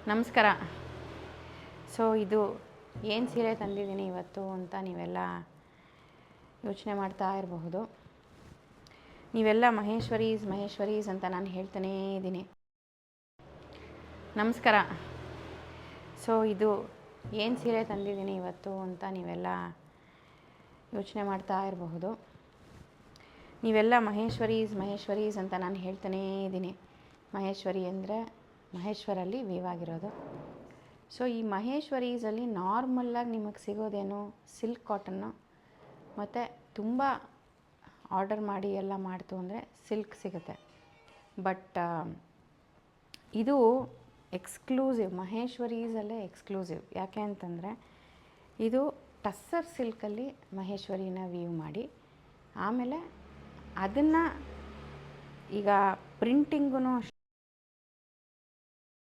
ನಮಸ್ಕಾರ. ಇದು ಏನು ಸೀರೆ ತಂದಿದ್ದೀನಿ ಇವತ್ತು ಅಂತ ನೀವೆಲ್ಲ ಯೋಚನೆ ಮಾಡ್ತಾ ಇರಬಹುದು. ನೀವೆಲ್ಲ ಮಹೇಶ್ವರೀಸ್ ಅಂತ ನಾನು ಹೇಳ್ತಾನೇ ಇದ್ದೀನಿ. ನಮಸ್ಕಾರ. ಇದು ಏನು ಸೀರೆ ತಂದಿದ್ದೀನಿ ಇವತ್ತು ಅಂತ ನೀವೆಲ್ಲ ಯೋಚನೆ ಮಾಡ್ತಾ ಇರಬಹುದು. ನೀವೆಲ್ಲ ಮಹೇಶ್ವರೀಸ್ ಅಂತ ನಾನು ಹೇಳ್ತಾನೇ ಇದ್ದೀನಿ. ಮಹೇಶ್ವರಿ ಅಂದರೆ ಮಹೇಶ್ವರಲ್ಲಿ ವೀವ್ ಆಗಿರೋದು. ಈ ಮಹೇಶ್ವರೀಸಲ್ಲಿ ನಾರ್ಮಲ್ಲಾಗಿ ನಿಮಗೆ ಸಿಗೋದೇನು ಸಿಲ್ಕ್ ಕಾಟನ್ನು, ಮತ್ತು ತುಂಬ ಆರ್ಡರ್ ಮಾಡಿ ಎಲ್ಲ ಮಾಡ್ತು ಅಂದರೆ ಸಿಲ್ಕ್ ಸಿಗುತ್ತೆ. ಬಟ್ ಇದು ಎಕ್ಸ್ಕ್ಲೂಸಿವ್, ಮಹೇಶ್ವರೀಸಲ್ಲೇ ಎಕ್ಸ್ಕ್ಲೂಸಿವ್. ಯಾಕೆ ಅಂತಂದರೆ ಇದು ಟಸ್ಸರ್ ಸಿಲ್ಕಲ್ಲಿ ಮಹೇಶ್ವರಿನ ವೀವ್ ಮಾಡಿ, ಆಮೇಲೆ ಅದನ್ನು ಈಗ ಪ್ರಿಂಟಿಂಗೂ